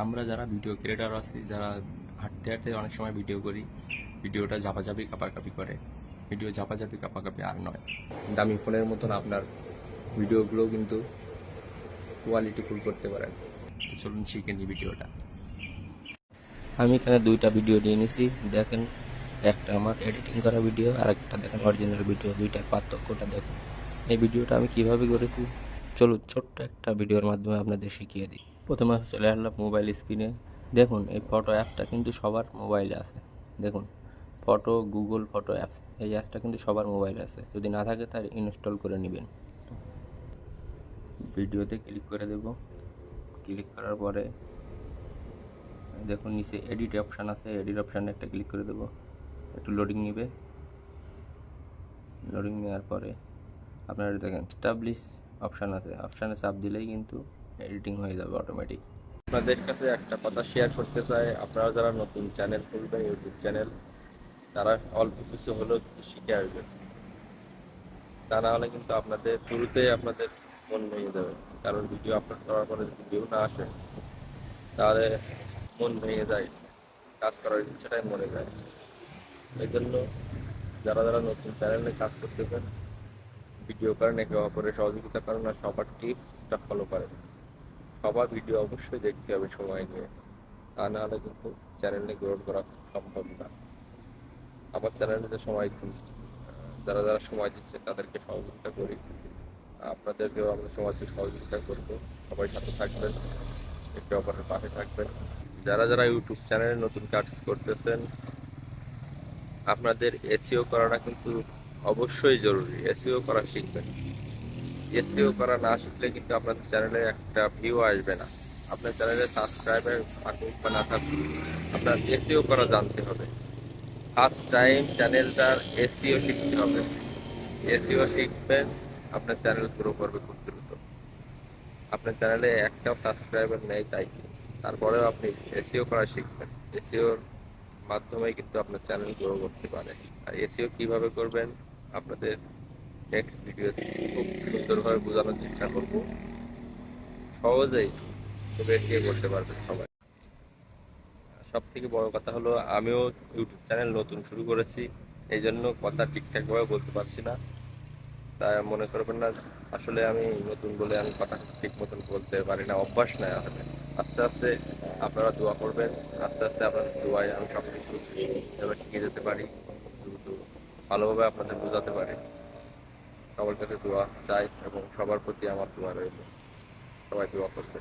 আমরা যারা video creator আছি, যারা হাঁটতে হাঁটতে অনেক সময় ভিডিও করি, ভিডিওটা ঝাপাঝাপি কাপাকাপি করে, ভিডিও ঝাপাঝাপি কাপাকাপি আর নয়, দামি ফোনের মতন আপনার ভিডিওগুলো কিন্তু কোয়ালিটিফুল করতে পারেন। তো চলুন শিখে নিই ভিডিওটা। আমি এখানে দুইটা ভিডিও নিয়ে নিয়েছি, দেখেন। একটা আমার এডিটিং করা ভিডিও, আর একটা দেখেন অরিজিনাল ভিডিও। দুইটার পার্থক্যটা দেখুন। এই ভিডিওটা আমি কিভাবে করেছি চলুন ছোট্ট একটা ভিডিওর মাধ্যমে আপনাদের শিখিয়ে দিই। প্রথমে চলে আসলাম মোবাইল স্ক্রিনে। দেখুন এই ফটো অ্যাপটা কিন্তু সবার মোবাইলে আছে। দেখুন ফটো, গুগল ফটো অ্যাপস, এই অ্যাপটা কিন্তু সবার মোবাইলে আছে। যদি না থাকে তার ইনস্টল করে নেবেন। ভিডিওতে ক্লিক করে দেব। ক্লিক করার পরে দেখুন নিচে এডিট অপশান আছে, এডিট অপশানে একটা ক্লিক করে দেব। একটু লোডিং নেবে। লোডিং নেওয়ার পরে আপনারা দেখেন স্টাবলিশ অপশান আছে, অপশানে চাপ দিলেই কিন্তু এডিটিং হয়ে যাবে অটোমেটিক। আপনাদের কাছে একটা কথা শেয়ার করতে চাই, আপনারা যারা নতুন চ্যানেল খুলবেন, ইউটিউব চ্যানেল, তারা অল্প কিছু হলেও কিছু শিখে আসবেন। তা না হলে কিন্তু আপনাদের শুরুতেই আপনাদের মন ভেঙে যাবে। কারণ ভিডিও আপলোড করার পরে যদি ভিউ না আসে, তাহলে মন ভেঙে যায়, কাজ করার ইচ্ছাটাই মরে যায়। এই জন্য যারা যারা নতুন চ্যানেলে কাজ করতেছেন, ভিডিও করেন, একে অপরের সহযোগিতা করেন, আর সবার টিপসটা ফলো করেন। সবার ভিডিও অবশ্যই দেখতে হবে সময় নিয়ে, তা না হলে কিন্তু চ্যানেলে গ্রোথ করা সম্ভব না। আমার চ্যানেলে সময় দিন, যারা যারা সময় দিচ্ছে তাদেরকে সহযোগিতা করি, আপনাদেরকেও আমরা সমাজে সহযোগিতা করবো। সবাই সাথে থাকবেন, একে অপরের পাশে থাকবেন। যারা যারা ইউটিউব চ্যানেলে নতুন কাজ করতেছেন, আপনাদের এসইও করাটা কিন্তু অবশ্যই জরুরি। এসইও করা শিখবেন। এসইও করা না শিখলে কিন্তু আপনার চ্যানেলে একটা ভিউ আসবে না। আপনার চ্যানেলে সাবস্ক্রাইবার থাকুক বা না থাকুক, আপনার এসইও করা জানতে হবে। ফার্স্ট টাইম চ্যানেলটার এসইও শিখতে হবে। এসইও শিখবেন, আপনার চ্যানেল গ্রো করবে খুব দ্রুত। আপনার চ্যানেলে একটাও সাবস্ক্রাইবার নেই তাই, তারপরেও আপনি এসইও করা শিখবেন। এসইওর মাধ্যমে কিন্তু আপনার চ্যানেল গ্রো করতে পারে। আর এসইও কীভাবে করবেন আপনাদের নেক্সট ভিডিওতে খুব সুন্দরভাবে বোঝানোর চেষ্টা করব। সহজেই খুব এগিয়ে করতে পারবেন সবাই। সব থেকে বড় কথা হলো, আমিও ইউটিউব চ্যানেল নতুন শুরু করেছি, এই জন্য কথা ঠিকঠাকভাবে বলতে পারছি না। তাই মনে করবেন না, আসলে আমি নতুন বলে আমি কথা ঠিক মতন বলতে পারি না, অভ্যাস নয় আসলে। আস্তে আস্তে আপনারা দোয়া করবেন, আস্তে আস্তে আপনাদের দোয়ায় আমি সব কিছু এবার শিখে যেতে পারি, দ্রুত ভালোভাবে আপনাদের বোঝাতে পারি। সবার কাছে দোয়া চাই এবং সবার প্রতি আমার দোয়া রইল। সবাই দোয়া করবে।